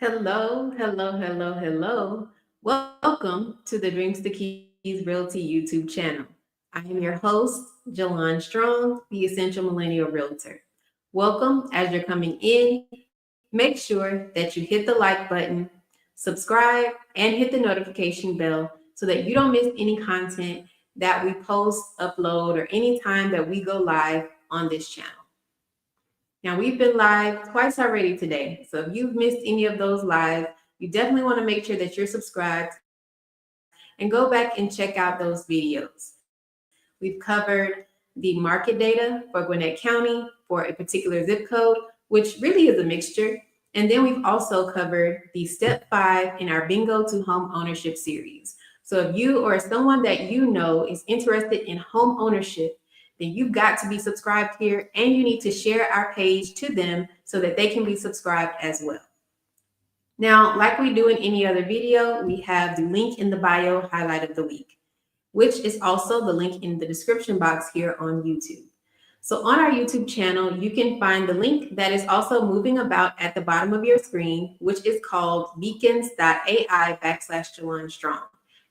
Hello. Welcome to the Dreams to Keys Realty YouTube channel. I am your host, Jalon Strong, the Essential Millennial Realtor. Welcome as you're coming in. Make sure that you hit the like button, subscribe, and hit the notification bell so that you don't miss any content that we post, upload, or anytime that we go live on this channel. Now, we've been live twice already today. So if you've missed any of those lives, you definitely want to make sure that you're subscribed and go back and check out those videos. We've covered the market data for Gwinnett County for a particular zip code, which really is a mixture. And then we've also covered the step 5 in our Bingo to Home Ownership series. So if you or someone that you know is interested in home ownership, then you've got to be subscribed here, and you need to share our page to them so that they can be subscribed as well. Now, like we do in any other video, we have the link in the bio highlight of the week, which is also the link in the description box here on YouTube. So on our YouTube channel, you can find the link that is also moving about at the bottom of your screen, which is called beacons.ai/Jalon Strong.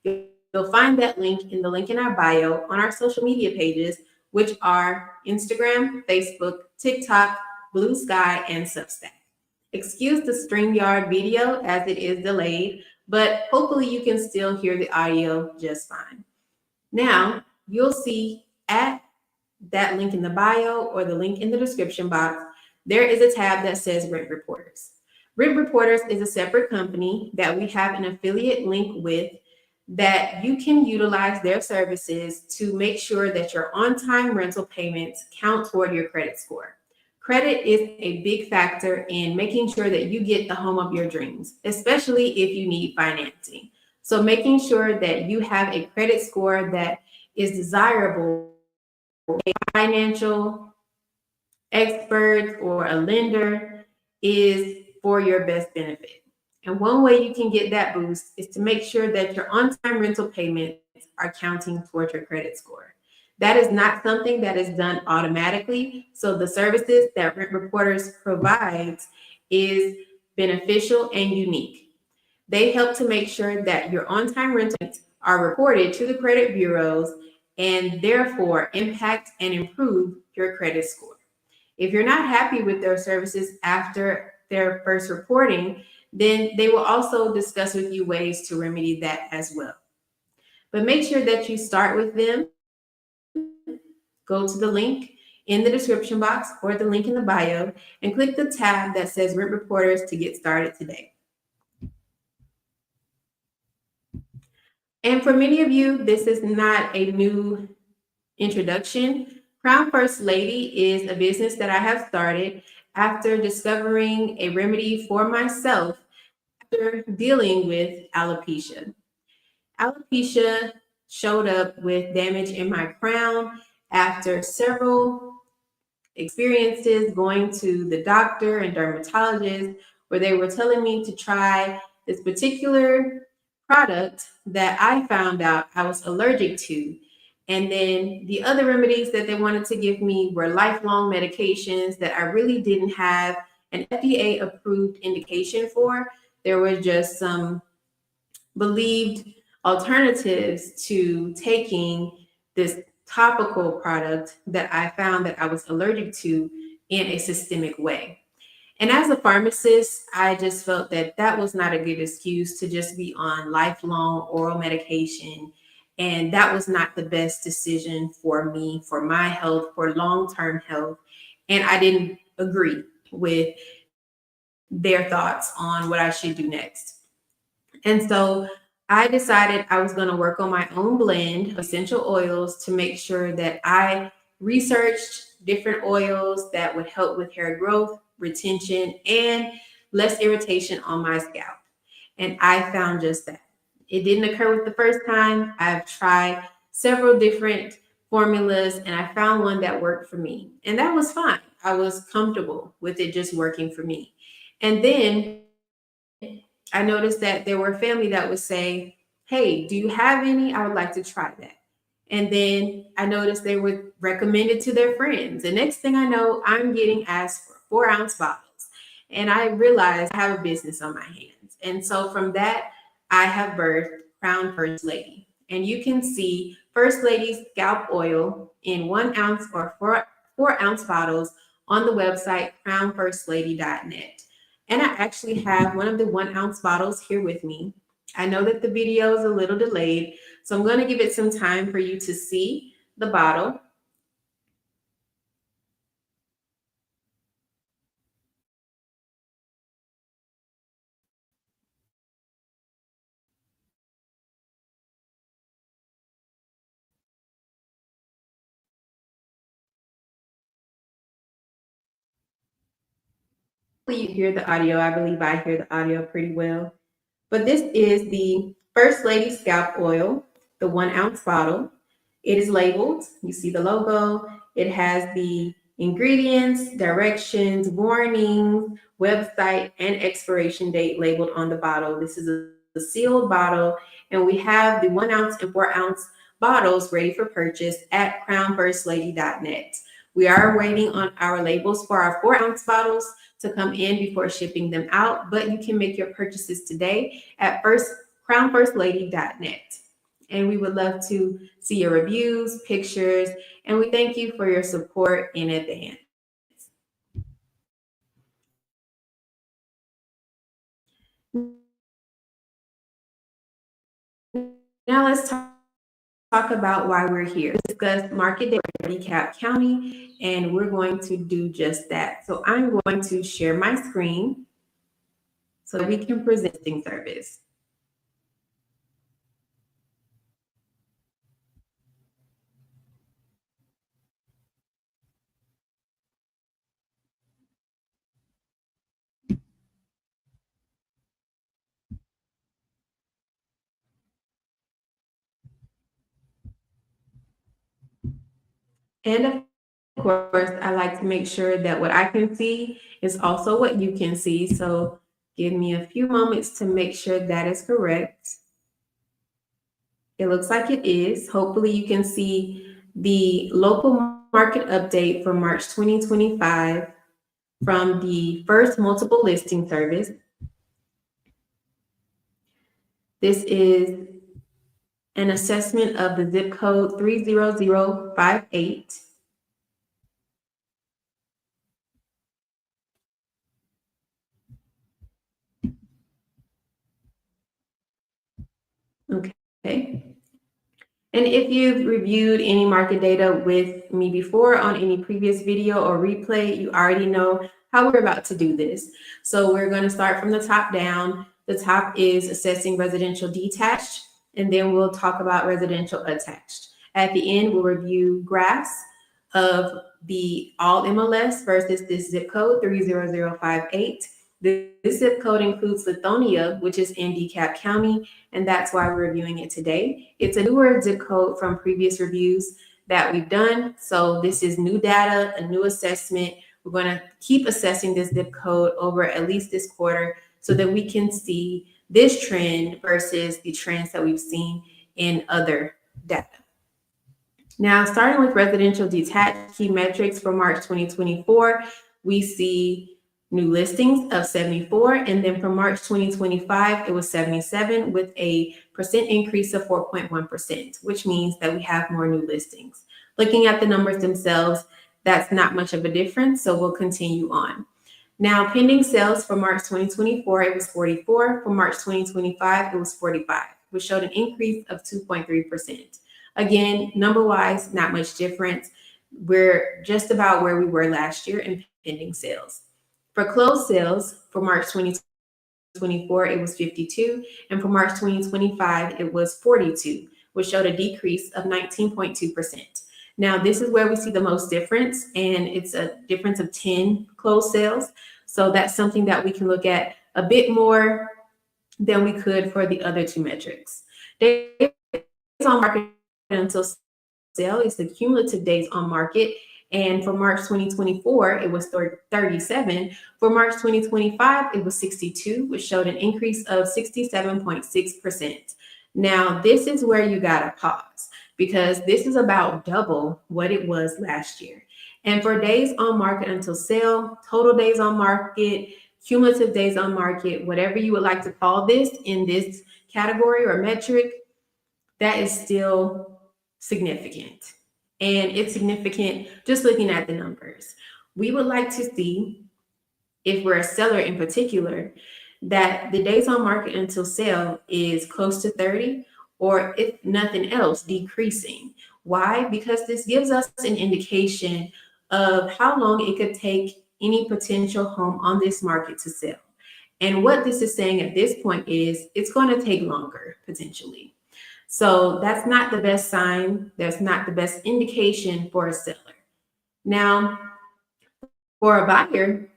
You'll find that link in the link in our bio on our social media pages, which are Instagram, Facebook, TikTok, Blue Sky, and Substack. Excuse the StreamYard video as it is delayed, but hopefully you can still hear the audio just fine. Now, you'll see at that link in the bio or the link in the description box, there is a tab that says Rent Reporters. Rent Reporters is a separate company that we have an affiliate link with that you can utilize their services to make sure that your on-time rental payments count toward your credit score. Credit is a big factor in making sure that you get the home of your dreams, especially if you need financing. So making sure that you have a credit score that is desirable, a financial experts or a lender is for your best benefit. And one way you can get that boost is to make sure that your on-time rental payments are counting towards your credit score. That is not something that is done automatically. So the services that Rent Reporters provides is beneficial and unique. They help to make sure that your on-time rentals are reported to the credit bureaus and therefore impact and improve your credit score. If you're not happy with their services after their first reporting, then they will also discuss with you ways to remedy that as well. But make sure that you start with them. Go to the link in the description box or the link in the bio and click the tab that says Rent Reporters to get started today. And for many of you, this is not a new introduction. Crown First Lady is a business that I have started after discovering a remedy for myself after dealing with alopecia. Alopecia showed up with damage in my crown after several experiences going to the doctor and dermatologist where they were telling me to try this particular product that I found out I was allergic to. And then the other remedies that they wanted to give me were lifelong medications that I really didn't have an FDA approved indication for. There were just some believed alternatives to taking this topical product that I found that I was allergic to in a systemic way. And as a pharmacist, I just felt that that was not a good excuse to just be on lifelong oral medication. And that was not the best decision for me, for my health, for long term health. And I didn't agree with their thoughts on what I should do next. And so I decided I was going to work on my own blend of essential oils to make sure that I researched different oils that would help with hair growth, retention, and less irritation on my scalp. And I found just that. It didn't occur with the first time. I've tried several different formulas and I found one that worked for me. And that was fine. I was comfortable with it just working for me. And then I noticed that there were family that would say, "Hey, do you have any? I would like to try that." And then I noticed they would recommend it to their friends. And next thing I know, I'm getting asked for 4 ounce bottles. And I realized I have a business on my hands. And so from that, I have birthed Crown First Lady. And you can see First Lady's scalp oil in 1 ounce or 4 ounce bottles on the website crownfirstlady.net. And I actually have one of the 1 ounce bottles here with me. I know that the video is a little delayed, so I'm going to give it some time for you to see the bottle. Hopefully you hear the audio. I believe I hear the audio pretty well. But this is the First Lady Scalp Oil, the 1 ounce bottle. It is labeled. You see the logo. It has the ingredients, directions, warnings, website, and expiration date labeled on the bottle. This is a sealed bottle, and we have the 1 ounce and 4 ounce bottles ready for purchase at crownfirstlady.net. We are waiting on our labels for our 4 ounce bottles to come in before shipping them out, but you can make your purchases today at crownfirstlady.net. And we would love to see your reviews, pictures, and we thank you for your support in advance. Now let's talk about why we're here. Discuss market data for Dekalb County, and we're going to do just that. So I'm going to share my screen so that we can present this service. And of course, I like to make sure that what I can see is also what you can see. So give me a few moments to make sure that is correct. It looks like it is. Hopefully you can see the local market update for March 2025 from the first multiple listing service. This is an assessment of the zip code 30058. Okay. And if you've reviewed any market data with me before on any previous video or replay, you already know how we're about to do this. So we're going to start from the top down. The top is assessing residential detached, and then we'll talk about residential attached. At the end, we'll review graphs of the all MLS versus this zip code 30058. This zip code includes Lithonia, which is in Dekalb County, and that's why we're reviewing it today. It's a newer zip code from previous reviews that we've done. So this is new data, a new assessment. We're going to keep assessing this zip code over at least this quarter so that we can see this trend versus the trends that we've seen in other data. Now, starting with residential detached key metrics for March 2024, we see new listings of 74, and then for March 2025, it was 77 with a percent increase of 4.1%, which means that we have more new listings. Looking at the numbers themselves, that's not much of a difference, so we'll continue on. Now, pending sales for March 2024, it was 44. For March 2025, it was 45, which showed an increase of 2.3%. Again, number-wise, not much difference. We're just about where we were last year in pending sales. For closed sales for March 2024, it was 52, and for March 2025, it was 42, which showed a decrease of 19.2%. Now, this is where we see the most difference, and it's a difference of 10 closed sales. So that's something that we can look at a bit more than we could for the other two metrics. Days on market until sale is the cumulative days on market. And for March 2024, it was 37. For March 2025, it was 62, which showed an increase of 67.6%. Now, this is where you got to pause because this is about double what it was last year. And for days on market until sale, total days on market, cumulative days on market, whatever you would like to call this in this category or metric, that is still significant. And it's significant just looking at the numbers. We would like to see, if we're a seller in particular, that the days on market until sale is close to 30, or if nothing else, decreasing. Why? Because this gives us an indication of how long it could take any potential home on this market to sell. And what this is saying at this point is it's going to take longer, potentially. So that's not the best sign. That's not the best indication for a seller. Now, for a buyer,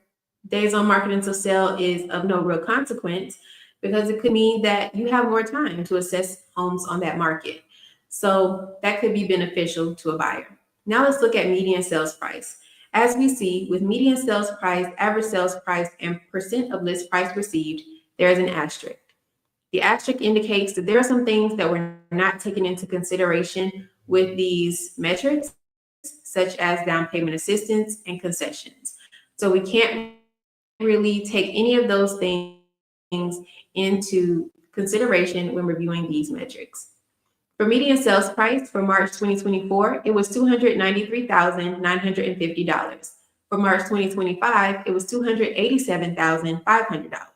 days on market until sale is of no real consequence because it could mean that you have more time to assess homes on that market. So that could be beneficial to a buyer. Now let's look at median sales price. As we see, with median sales price, average sales price, and percent of list price received, there is an asterisk. The asterisk indicates that there are some things that were not taken into consideration with these metrics, such as down payment assistance and concessions. So we can't really take any of those things into consideration when reviewing these metrics. For median sales price for March 2024, it was $293,950. For March 2025, it was $287,500.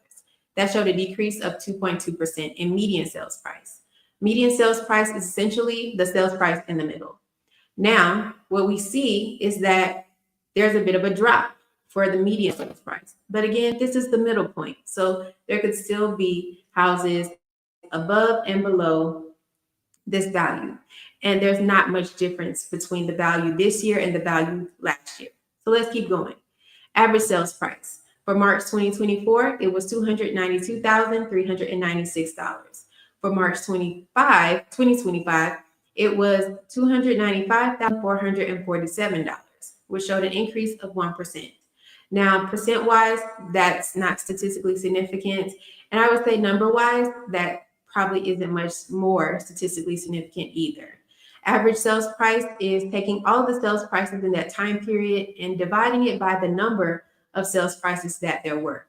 That showed a decrease of 2.2% in median sales price. Median sales price is essentially the sales price in the middle. Now, what we see is that there's a bit of a drop for the median sales price. But again, this is the middle point. So there could still be houses above and below this value. And there's not much difference between the value this year and the value last year. So let's keep going. Average sales price. For March 2024, it was $292,396. For March 2025, it was $295,447, which showed an increase of 1%. Now, percent-wise, that's not statistically significant. And I would say number-wise, that probably isn't much more statistically significant either. Average sales price is taking all the sales prices in that time period and dividing it by the number of sales prices that there were,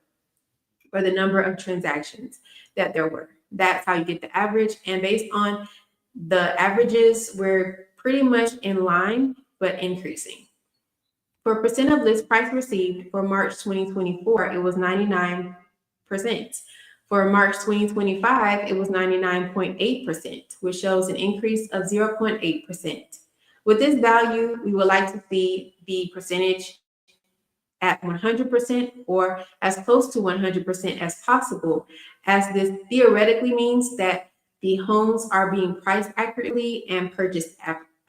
or the number of transactions that there were. That's how you get the average. And based on the averages, we're pretty much in line, but increasing. For percent of list price received for March 2024, it was 99%. For March 2025, it was 99.8%, which shows an increase of 0.8%. With this value, we would like to see the percentage at 100% or as close to 100% as possible, as this theoretically means that the homes are being priced accurately and purchased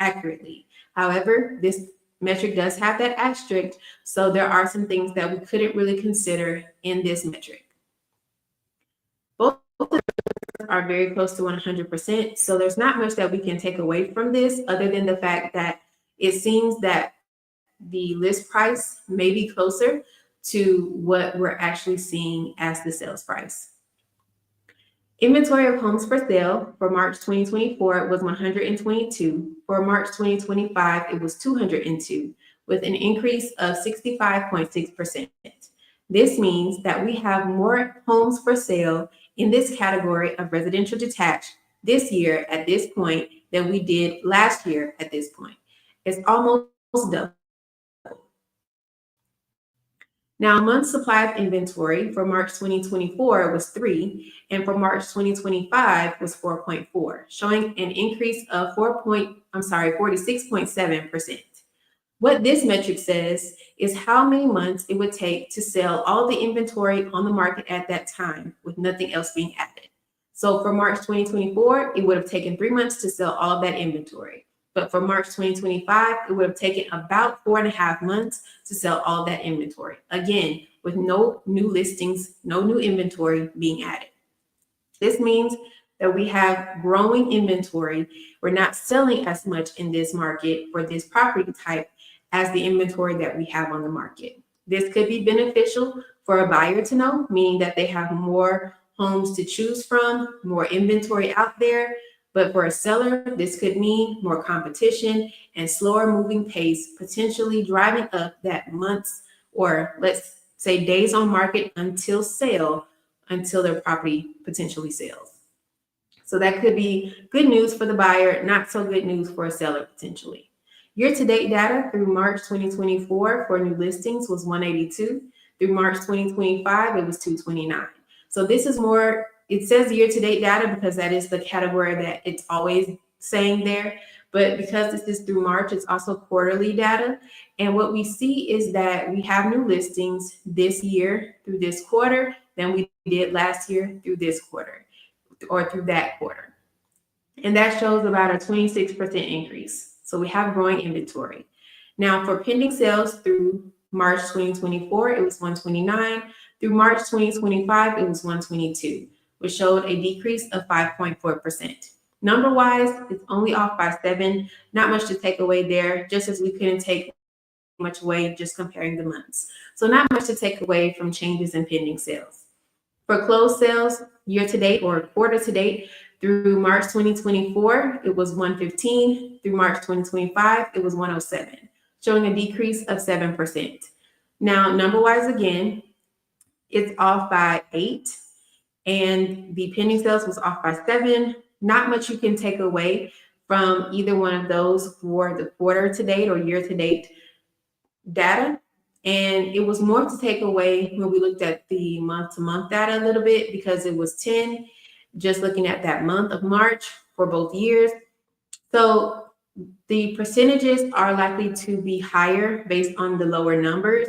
accurately. However, this metric does have that asterisk, so there are some things that we couldn't really consider in this metric. Both of them are very close to 100%, so there's not much that we can take away from this other than the fact that it seems that the list price may be closer to what we're actually seeing as the sales price. Inventory of homes for sale for March 2024 was 122. For March 2025, it was 202, with an increase of 65.6%. This means that we have more homes for sale in this category of residential detached this year at this point than we did last year at this point. It's almost double. Now, month's supply of inventory for March 2024 was 3, and for March 2025 was 4.4, showing an increase of 46.7%. What this metric says is how many months it would take to sell all the inventory on the market at that time with nothing else being added. So for March 2024, it would have taken 3 months to sell all of that inventory. But for March 2025, it would have taken about 4.5 months to sell all that inventory. Again, with no new listings, no new inventory being added. This means that we have growing inventory. We're not selling as much in this market for this property type as the inventory that we have on the market. This could be beneficial for a buyer to know, meaning that they have more homes to choose from, more inventory out there. But for a seller, this could mean more competition and slower moving pace, potentially driving up that months or let's say days on market until sale, until their property potentially sells. So that could be good news for the buyer, not so good news for a seller potentially. Year-to-date data through March 2024 for new listings was 182. Through March 2025, it was 229. So this is more, it says year-to-date data because that is the category that it's always saying there. But because this is through March, it's also quarterly data. And what we see is that we have new listings this year through this quarter than we did last year through this quarter or through that quarter. And that shows about a 26% increase. So we have growing inventory. Now for pending sales through March 2024, it was 129. Through March 2025, it was 122, which showed a decrease of 5.4%. Number-wise, it's only off by 7. Not much to take away there, just as we couldn't take much away just comparing the months. So not much to take away from changes in pending sales. For closed sales, year-to-date or quarter-to-date, through March 2024, it was 115. Through March 2025, it was 107, showing a decrease of 7%. Now, number-wise again, it's off by 8, and the pending sales was off by 7. Not much you can take away from either one of those for the quarter-to-date or year-to-date data. And it was more to take away when we looked at the month-to-month data a little bit because it was 10, just looking at that month of March for both years. So the percentages are likely to be higher based on the lower numbers.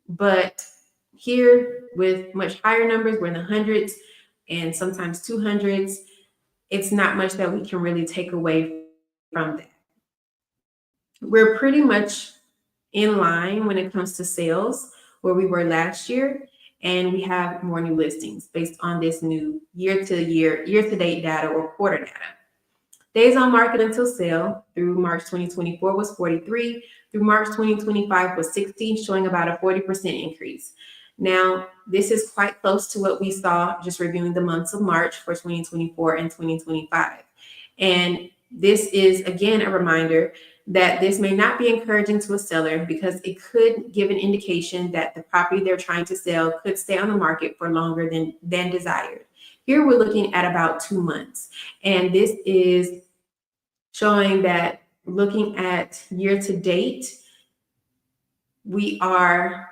But here with much higher numbers, we're in the hundreds and sometimes 200s. It's not much that we can really take away from that. We're pretty much in line when it comes to sales where we were last year, and we have more new listings based on this new year-to-date data or quarter data. Days on market until sale through March 2024 was 43. Through March 2025 was 60, showing about a 40% increase. Now, this is quite close to what we saw just reviewing the months of March for 2024 and 2025. And this is, again, a reminder that this may not be encouraging to a seller because it could give an indication that the property they're trying to sell could stay on the market for longer than desired. Here we're looking at about 2 months. And this is showing that looking at year to date, we are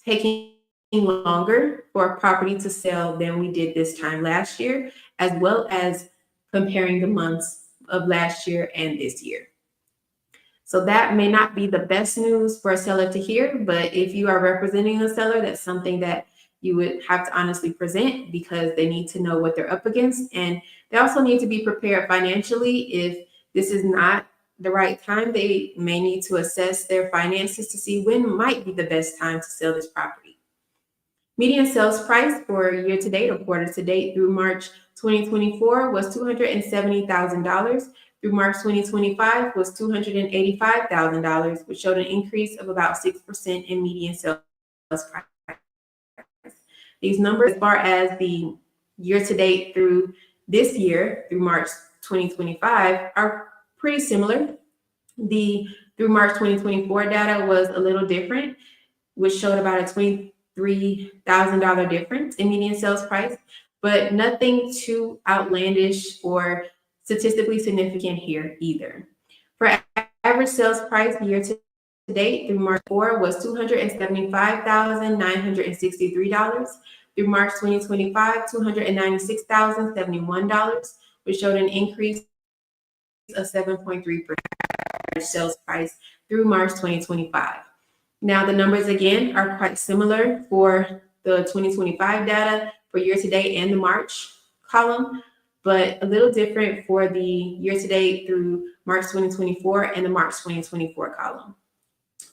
taking longer for a property to sell than we did this time last year, as well as comparing the months of last year and this year. So that may not be the best news for a seller to hear, but if you are representing a seller, that's something that you would have to honestly present because they need to know what they're up against. And they also need to be prepared financially. If this is not the right time, they may need to assess their finances to see when might be the best time to sell this property. Median sales price for year to date or quarter to date through March 2024 was $270,000. Through March 2025 was $285,000, which showed an increase of about 6% in median sales price. These numbers, as far as the year to date through this year, through March 2025, are pretty similar. The through March 2024 data was a little different, which showed about a $23,000 difference in median sales price, but nothing too outlandish or statistically significant here either. For average sales price year to date through March 4 was $275,963. Through March 2025, $296,071, which showed an increase of 7.3% sales price through March 2025. Now, the numbers again are quite similar for the 2025 data for year to date and the March column, but a little different for the year to date through March 2024 and the March 2024 column.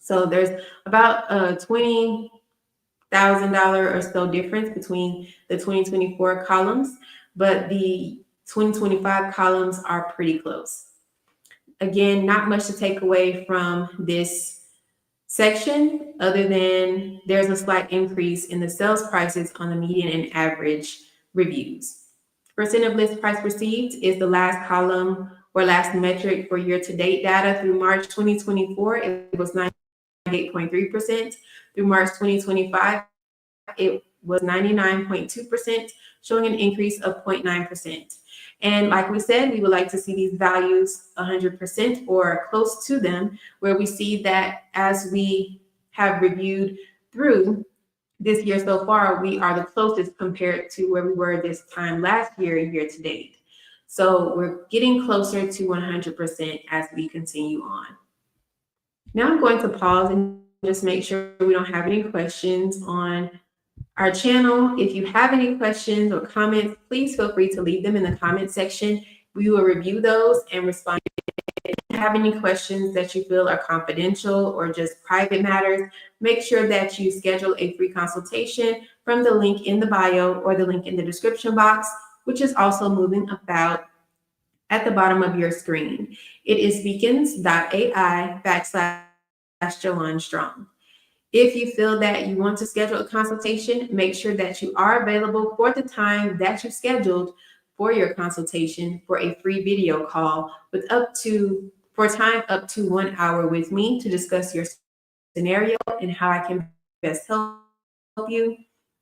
So there's about a $20,000 or so difference between the 2024 columns, but the 2025 columns are pretty close. Again, not much to take away from this section other than there's a slight increase in the sales prices on the median and average reviews. Percent of list price received is the last column or last metric for year-to-date data through March 2024. It was 98.3%. Through March 2025, it was 99.2%, showing an increase of 0.9%. And like we said, we would like to see these values 100% or close to them, where we see that as we have reviewed through this year so far, we are the closest compared to where we were this time last year, year to date. So we're getting closer to 100% as we continue on. Now I'm going to pause and just make sure we don't have any questions on our channel. If you have any questions or comments, please feel free to leave them in the comment section. We will review those and respond. If you have any questions that you feel are confidential or just private matters, make sure that you schedule a free consultation from the link in the bio or the link in the description box, which is also moving about at the bottom of your screen. It is beacons.ai/Joanne Strong. If you feel that you want to schedule a consultation, make sure that you are available for the time that you scheduled for your consultation for a free video call with time up to 1 hour with me to discuss your scenario and how I can best help you.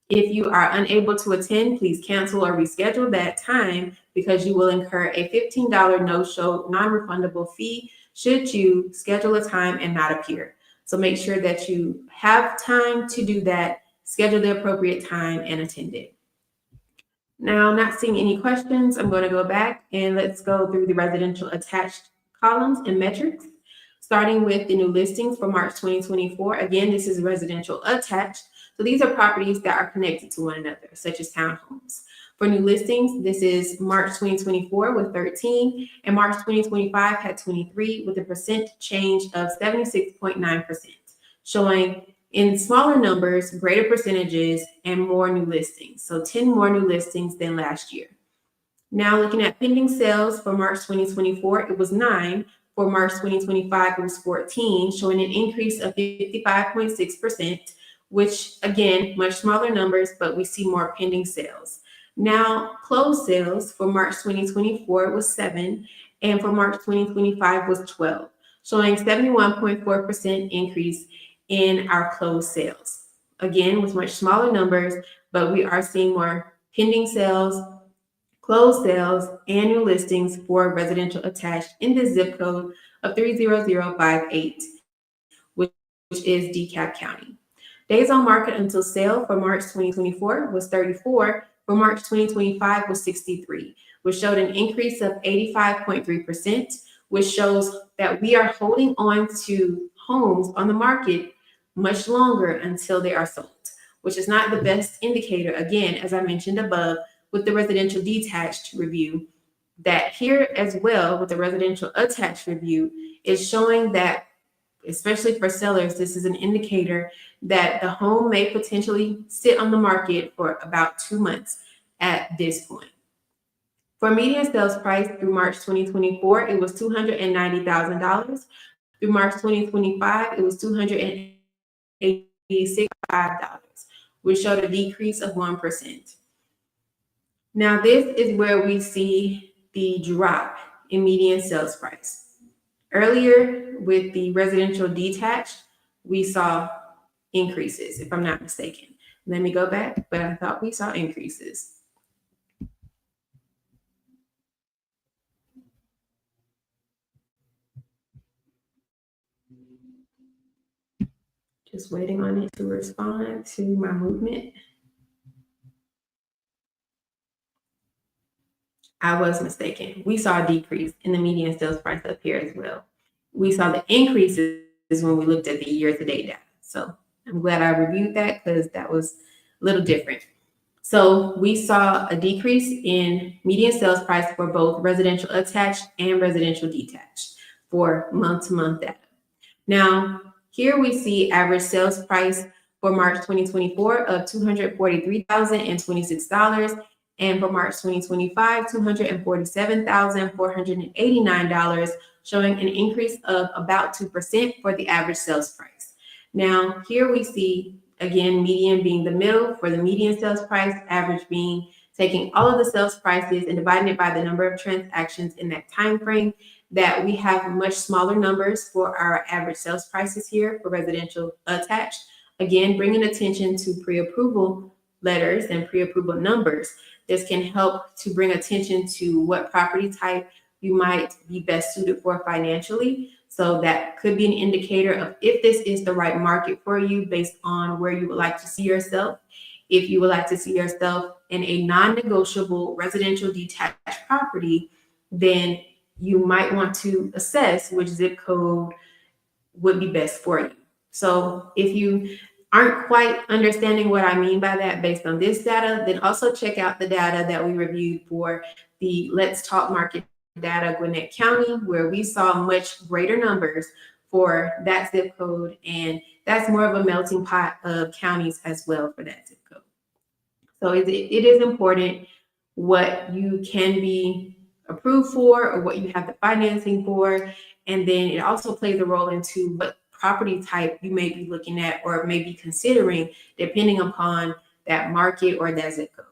If you are unable to attend, please cancel or reschedule that time because you will incur a $15 no-show non-refundable fee should you schedule a time and not appear. So make sure that you have time to do that, schedule the appropriate time and attend it. Now, I'm not seeing any questions. I'm going to go back and let's go through the residential attached columns and metrics, starting with the new listings for March 2024. Again, this is residential attached. So these are properties that are connected to one another, such as townhomes. For new listings, this is March 2024 with 13, and March 2025 had 23 with a percent change of 76.9%, showing in smaller numbers, greater percentages, and more new listings. So 10 more new listings than last year. Now looking at pending sales for March 2024, it was 9. For March 2025, it was 14, showing an increase of 55.6%, which again, much smaller numbers, but we see more pending sales. Now, closed sales for March 2024 was 7, and for March 2025 was 12, showing 71.4% increase in our closed sales. Again, with much smaller numbers, but we are seeing more pending sales, closed sales, annual listings for residential attached in the zip code of 30058, which is Dekalb County. Days on market until sale for March 2024 was 34. For March 2025 was 63, which showed an increase of 85.3%, which shows that we are holding on to homes on the market much longer until they are sold, which is not the best indicator, again, as I mentioned above, with the residential detached review, that here as well with the residential attached review is showing that, especially for sellers, this is an indicator that the home may potentially sit on the market for about 2 months at this point. For median sales price through March 2024, it was $290,000. Through March 2025, it was $286,000, which showed a decrease of 1%. Now, this is where we see the drop in median sales price. Earlier with the residential detached, we saw increases, if I'm not mistaken. Let me go back, but I thought we saw increases. Just waiting on it to respond to my movement. I was mistaken. We saw a decrease in the median sales price up here as well. We saw the increases when we looked at the year-to-date data. So I'm glad I reviewed that because that was a little different. So we saw a decrease in median sales price for both residential attached and residential detached for month-to-month data. Now, here we see average sales price for March 2024 of $243,026, and for March 2025, $247,489, showing an increase of about 2% for the average sales price. Now, here we see, again, median being the middle for the median sales price, average being taking all of the sales prices and dividing it by the number of transactions in that time frame, that we have much smaller numbers for our average sales prices here for residential attached. Again, bringing attention to pre-approval letters and pre-approval numbers. This can help to bring attention to what property type you might be best suited for financially. So that could be an indicator of if this is the right market for you based on where you would like to see yourself. If you would like to see yourself in a non-negotiable residential detached property, then you might want to assess which zip code would be best for you. So if you aren't quite understanding what I mean by that based on this data, then also check out the data that we reviewed for the Let's Talk Market data, Gwinnett County, where we saw much greater numbers for that zip code. And that's more of a melting pot of counties as well for that zip code. So it is important what you can be approved for or what you have the financing for. And then it also plays a role into what property type you may be looking at or may be considering depending upon that market or that zip code.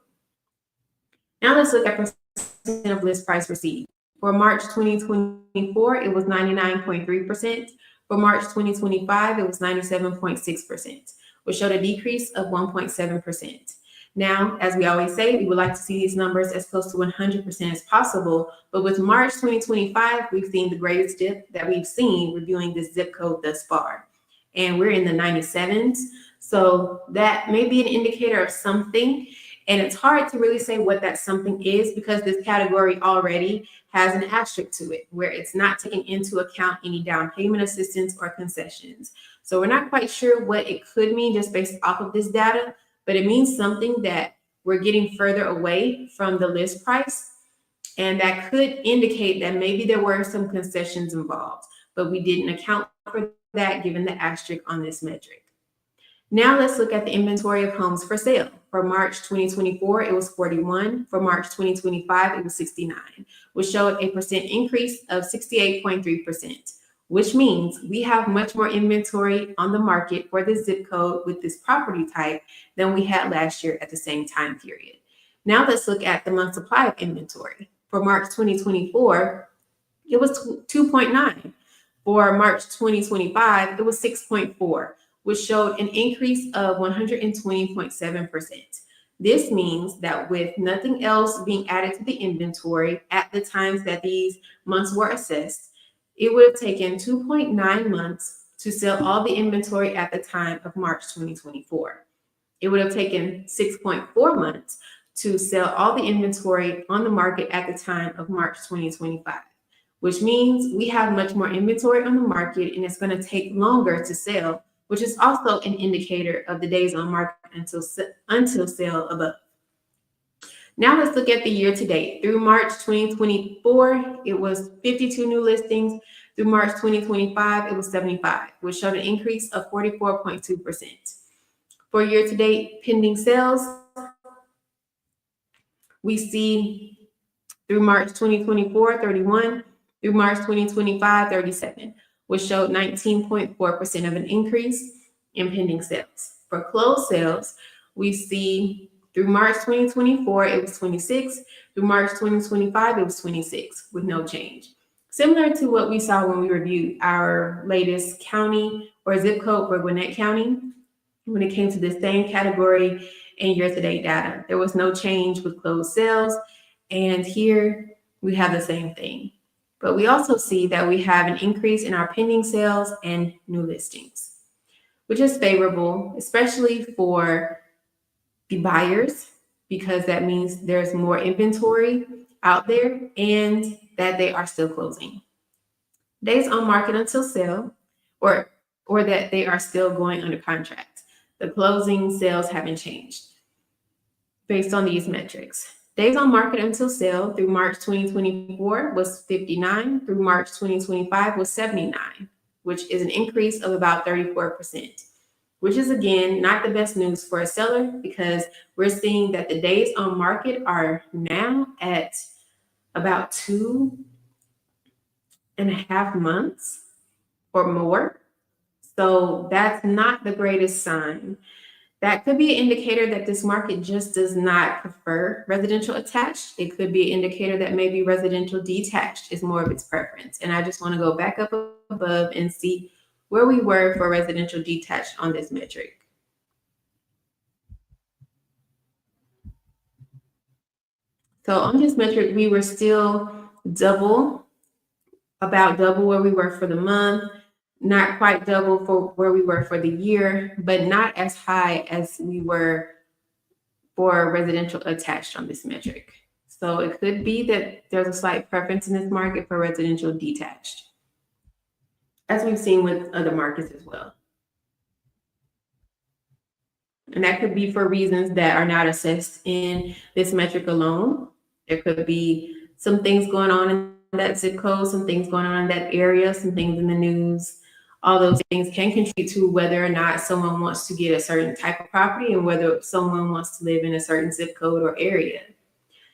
Now let's look at percent of list price received. For March 2024, it was 99.3%. For March 2025, it was 97.6%, which showed a decrease of 1.7%. Now, as we always say, we would like to see these numbers as close to 100% as possible. But with March 2025, we've seen the greatest dip that we've seen reviewing this zip code thus far. And we're in the 97s. So that may be an indicator of something. And it's hard to really say what that something is because this category already has an asterisk to it where it's not taking into account any down payment assistance or concessions. So we're not quite sure what it could mean just based off of this data, but it means something that we're getting further away from the list price. And that could indicate that maybe there were some concessions involved, but we didn't account for that given the asterisk on this metric. Now let's look at the inventory of homes for sale. For March 2024, it was 41. For March 2025, it was 69, which showed a percent increase of 68.3%, which means we have much more inventory on the market for this zip code with this property type than we had last year at the same time period. Now let's look at the month supply of inventory. For March 2024, it was 2.9. For March 2025, it was 6.4, which showed an increase of 120.7%. This means that with nothing else being added to the inventory at the times that these months were assessed, it would have taken 2.9 months to sell all the inventory at the time of March 2024. It would have taken 6.4 months to sell all the inventory on the market at the time of March 2025, which means we have much more inventory on the market and it's going to take longer to sell, which is also an indicator of the days on market until sale above. Now let's look at the year to date. Through March 2024, it was 52 new listings. Through March 2025, it was 75, which showed an increase of 44.2%. For year to date pending sales, we see through March 2024, 31, through March 2025, 37, which showed 19.4% of an increase in pending sales. For closed sales, we see through March 2024, it was 26. Through March 2025, it was 26 with no change. Similar to what we saw when we reviewed our latest county or zip code for Gwinnett County, when it came to the same category and year-to-date data. There was no change with closed sales, and here we have the same thing. But we also see that we have an increase in our pending sales and new listings, which is favorable, especially for the buyers, because that means there's more inventory out there and that they are still closing. Days on market until sale, or that they are still going under contract. The closing sales haven't changed based on these metrics. Days on market until sale through March 2024 was 59. Through March 2025 was 79, which is an increase of about 34%, which is, again, not the best news for a seller because we're seeing that the days on market are now at about 2.5 months or more. So that's not the greatest sign. That could be an indicator that this market just does not prefer residential attached. It could be an indicator that maybe residential detached is more of its preference. And I just want to go back up above and see where we were for residential detached on this metric. So on this metric, we were still about double where we were for the month. Not quite double for where we were for the year, but not as high as we were for residential attached on this metric. So it could be that there's a slight preference in this market for residential detached, as we've seen with other markets as well. And that could be for reasons that are not assessed in this metric alone. There could be some things going on in that zip code, some things going on in that area, some things in the news. All those things can contribute to whether or not someone wants to get a certain type of property and whether someone wants to live in a certain zip code or area.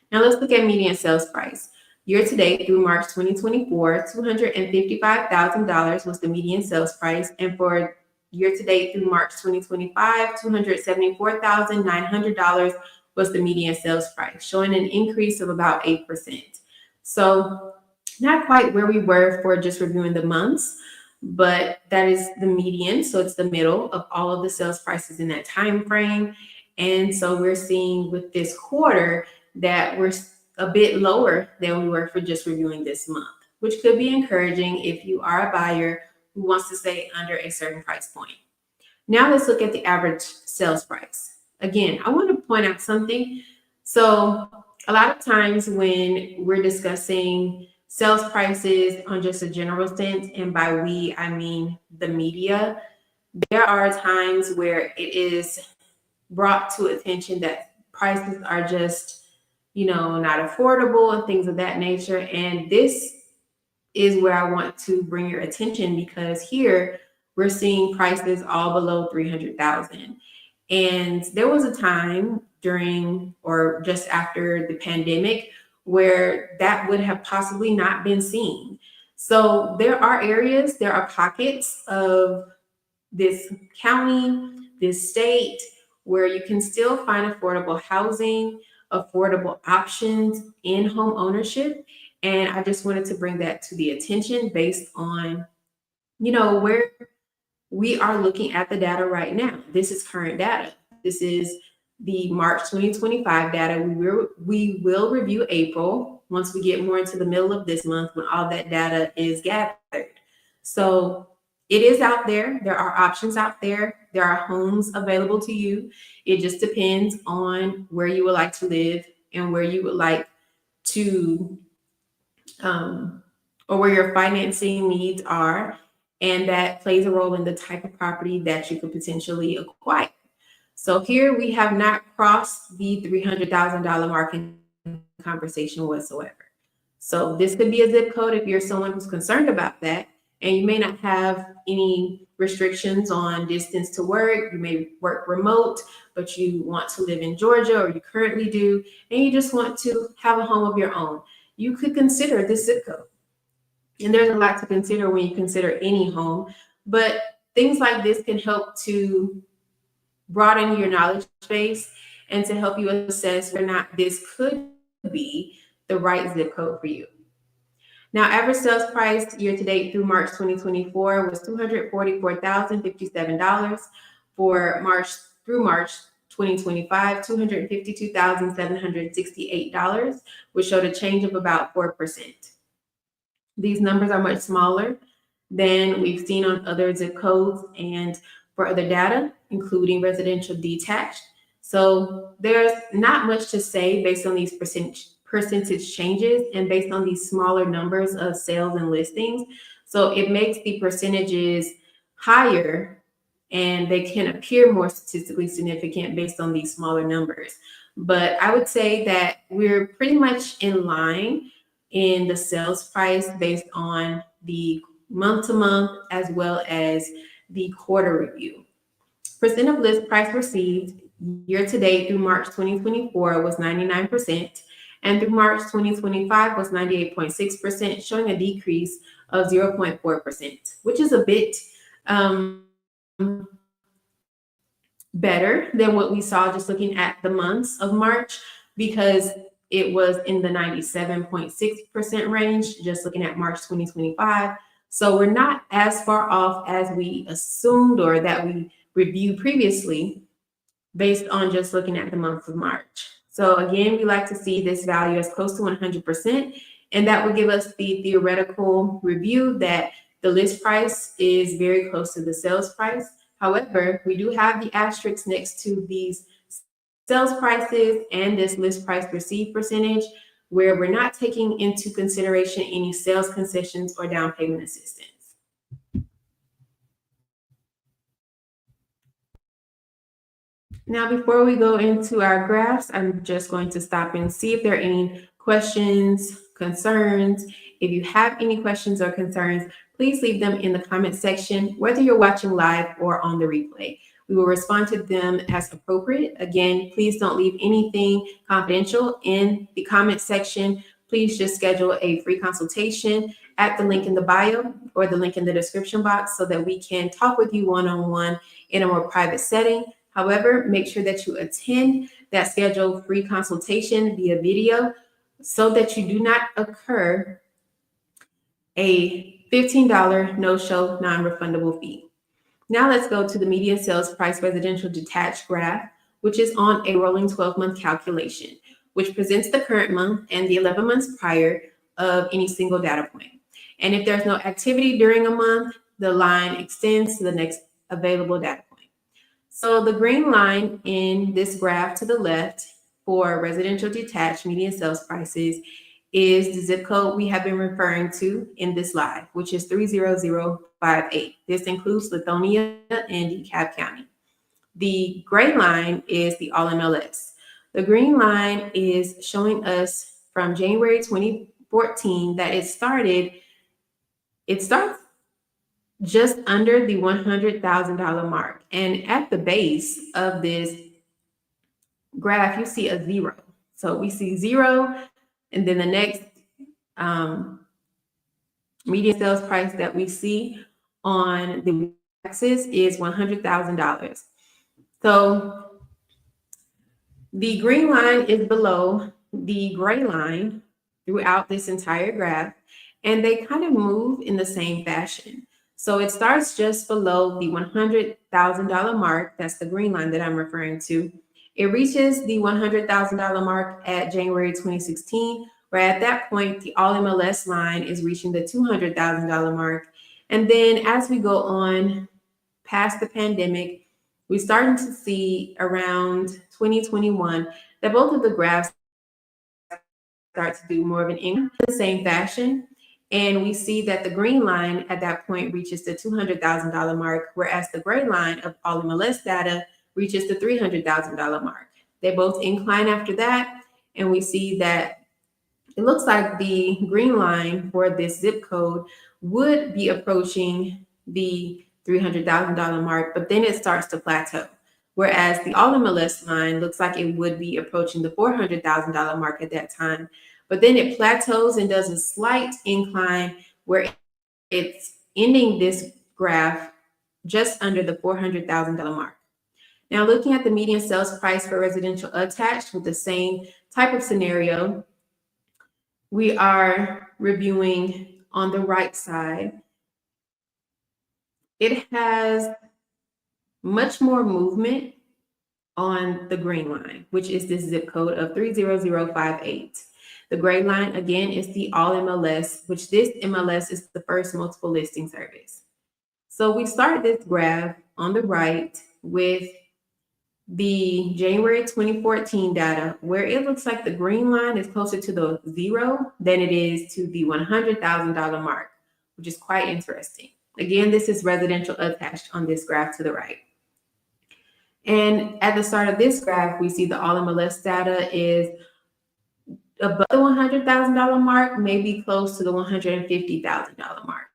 Now let's look at median sales price. Year to date through March 2024, $255,000 was the median sales price. And for year to date through March 2025, $274,900 was the median sales price, showing an increase of about 8%. So not quite where we were for just reviewing the months, but that is the median. So it's the middle of all of the sales prices in that time frame. And so we're seeing with this quarter that we're a bit lower than we were for just reviewing this month, which could be encouraging if you are a buyer who wants to stay under a certain price point. Now let's look at the average sales price. Again, I want to point out something. So a lot of times when we're discussing sales prices on just a general sense, and by we, I mean the media, there are times where it is brought to attention that prices are just, not affordable and things of that nature. And this is where I want to bring your attention, because here we're seeing prices all below $300,000. And there was a time during or just after the pandemic where that would have possibly not been seen. So there are areas, there are pockets of this county, this state, where you can still find affordable housing, affordable options in home ownership. And I just wanted to bring that to the attention based on, where we are looking at the data right now. This is current data. This is the March 2025 data. We will review April once we get more into the middle of this month when all that data is gathered. So it is out there. There are options out there. There are homes available to you. It just depends on where you would like to live and where you would like to, or where your financing needs are. And that plays a role in the type of property that you could potentially acquire. So here we have not crossed the $300,000 mark in conversation whatsoever. So this could be a zip code if you're someone who's concerned about that, and you may not have any restrictions on distance to work. You may work remote, but you want to live in Georgia, or you currently do, and you just want to have a home of your own. You could consider this zip code. And there's a lot to consider when you consider any home, but things like this can help to broaden your knowledge base and to help you assess whether or not this could be the right zip code for you. Now, average sales price year to date through March 2024 was $244,057. For March through March 2025, $252,768, which showed a change of about 4%. These numbers are much smaller than we've seen on other zip codes and for other data, including residential detached. So there's not much to say based on these percentage changes and based on these smaller numbers of sales and listings. So it makes the percentages higher and they can appear more statistically significant based on these smaller numbers. But I would say that we're pretty much in line in the sales price based on the month to month as well as the quarter review. Percent of list price received year to date through March 2024 was 99%, and through March 2025 was 98.6%, showing a decrease of 0.4%, which is a bit better than what we saw just looking at the months of March, because it was in the 97.6% range, just looking at March 2025. So we're not as far off as we assumed or that we reviewed previously based on just looking at the month of March. So again, we like to see this value as close to 100%, and that would give us the theoretical review that the list price is very close to the sales price. However, we do have the asterisks next to these sales prices and this list price received percentage, where we're not taking into consideration any sales concessions or down payment assistance. Now, before we go into our graphs, I'm just going to stop and see if there are any questions, concerns. If you have any questions or concerns, please leave them in the comment section, whether you're watching live or on the replay. We will respond to them as appropriate. Again, please don't leave anything confidential in the comment section. Please just schedule a free consultation at the link in the bio or the link in the description box so that we can talk with you one-on-one in a more private setting. However, make sure that you attend that scheduled free consultation via video so that you do not incur a $15 no-show non-refundable fee. Now let's go to the median sales price residential detached graph, which is on a rolling 12-month calculation, which presents the current month and the 11 months prior of any single data point. And if there's no activity during a month, the line extends to the next available data point. So the green line in this graph to the left for residential detached median sales prices is the zip code we have been referring to in this live, which is 30058. This includes Lithonia and Dekalb County. The gray line is the all MLS. The green line is showing us from January 2014 that it starts just under the $100,000 mark. And at the base of this graph, you see a zero. So we see zero, and then the next median sales price that we see on the axis is $100,000. So the green line is below the gray line throughout this entire graph, and they kind of move in the same fashion. So it starts just below the $100,000 mark. That's the green line that I'm referring to. It reaches the $100,000 mark at January 2016, where at that point, the all MLS line is reaching the $200,000 mark. And then as we go on past the pandemic, we're starting to see around 2021 that both of the graphs start to do more of an incline in the same fashion. And we see that the green line at that point reaches the $200,000 mark, whereas the gray line of all MLS data reaches the $300,000 mark. They both incline after that, and we see that it looks like the green line for this zip code would be approaching the $300,000 mark, but then it starts to plateau. Whereas the all MLS line looks like it would be approaching the $400,000 mark at that time. But then it plateaus and does a slight incline where it's ending this graph just under the $400,000 mark. Now, looking at the median sales price for residential attached with the same type of scenario, we are reviewing on the right side. It has much more movement on the green line, which is this zip code of 30058. The gray line, again, is the all MLS, which this MLS is the first multiple listing service. So we start this graph on the right with the January 2014 data, where it looks like the green line is closer to the zero than it is to the $100,000 mark, which is quite interesting. Again, this is residential attached on this graph to the right. And at the start of this graph, we see the all MLS data is above the $100,000 mark, maybe close to the $150,000 mark.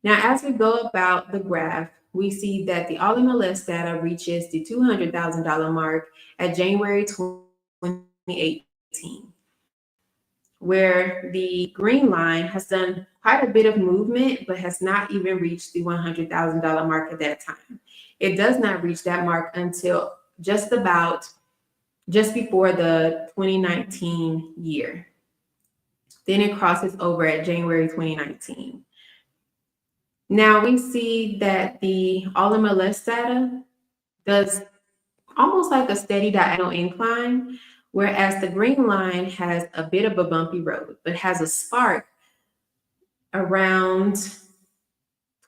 Now, as we go about the graph, we see that the all MLS data reaches the $200,000 mark at January 2018, where the green line has done quite a bit of movement, but has not even reached the $100,000 mark at that time. It does not reach that mark until just before the 2019 year. Then it crosses over at January 2019. Now we see that the all MLS data does almost like a steady diagonal incline, whereas the green line has a bit of a bumpy road, but has a spark around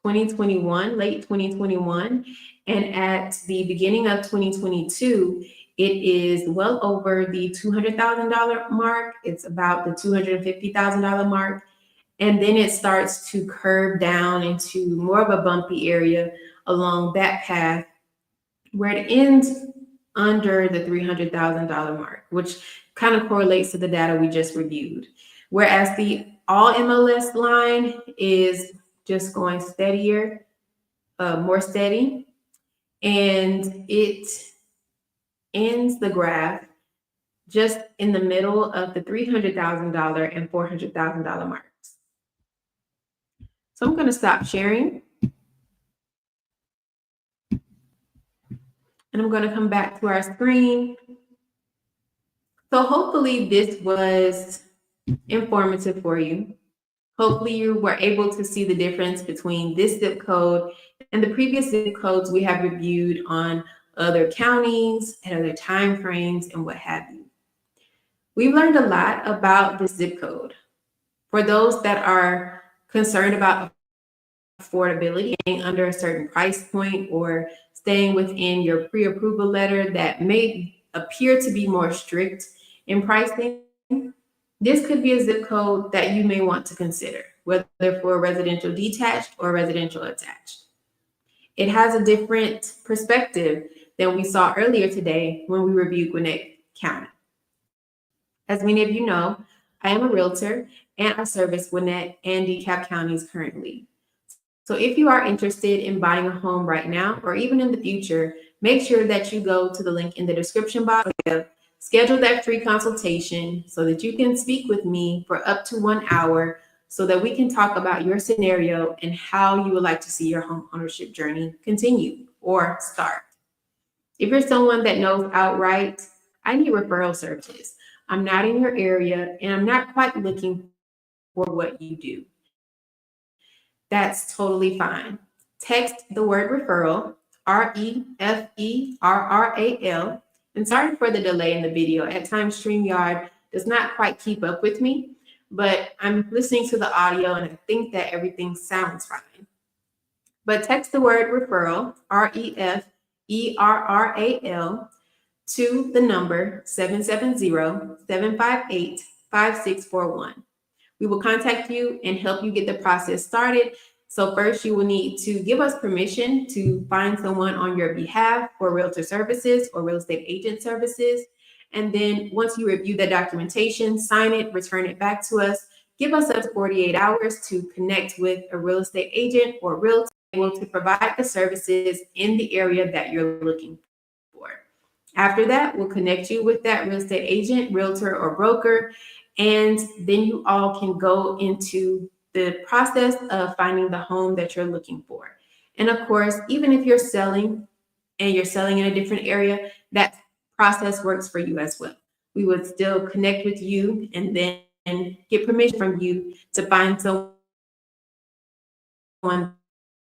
2021, late 2021. And at the beginning of 2022, it is well over the $200,000 mark. It's about the $250,000 mark. And then it starts to curve down into more of a bumpy area along that path where it ends under the $300,000 mark, which kind of correlates to the data we just reviewed. Whereas the all MLS line is just going steadier, more steady, and it ends the graph just in the middle of the $300,000 and $400,000 marks. So I'm going to stop sharing. And I'm going to come back to our screen. So hopefully this was informative for you. Hopefully you were able to see the difference between this zip code and the previous zip codes we have reviewed on other counties and other time frames and what have you. We've learned a lot about the zip code. For those that are concerned about affordability, staying under a certain price point or staying within your pre-approval letter that may appear to be more strict in pricing, this could be a zip code that you may want to consider, whether for residential detached or residential attached. It has a different perspective than we saw earlier today when we reviewed Gwinnett County. As many of you know, I am a realtor and I service Gwinnett and Dekalb counties currently. So if you are interested in buying a home right now or even in the future, make sure that you go to the link in the description box. Schedule that free consultation so that you can speak with me for up to 1 hour so that we can talk about your scenario and how you would like to see your home ownership journey continue or start. If you're someone that knows outright, I need referral services. I'm not in your area and I'm not quite looking for what you do. That's totally fine. Text the word referral, REFERRAL. And sorry for the delay in the video. At times, StreamYard does not quite keep up with me, but I'm listening to the audio and I think that everything sounds fine. But text the word referral, REFERRAL, to the number 770-758-5641. We will contact you and help you get the process started. So first, you will need to give us permission to find someone on your behalf for realtor services or real estate agent services. And then once you review the documentation, sign it, return it back to us. Give us up to 48 hours to connect with a real estate agent or realtor able to provide the services in the area that you're looking for. After that, we'll connect you with that real estate agent, realtor, or broker, and then you all can go into the process of finding the home that you're looking for. And of course, even if you're selling and you're selling in a different area, that process works for you as well. We would still connect with you and then get permission from you to find someone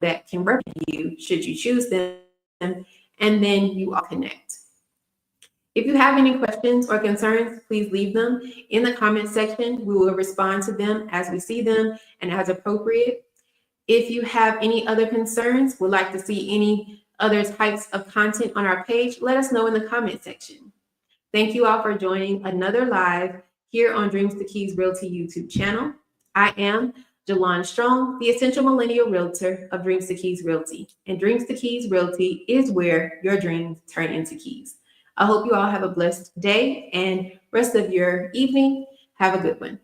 that can work with you should you choose them, and then you all connect. If you have any questions or concerns, please leave them in the comment section. We will respond to them as we see them and as appropriate. If you have any other concerns, would like to see any other types of content on our page, let us know in the comment section. Thank you all for joining another live here on Dreams to Keys Realty YouTube channel. I am Jalon Strong, the Essential Millennial Realtor of Dreams to Keys Realty. And Dreams to Keys Realty is where your dreams turn into keys. I hope you all have a blessed day and rest of your evening. Have a good one.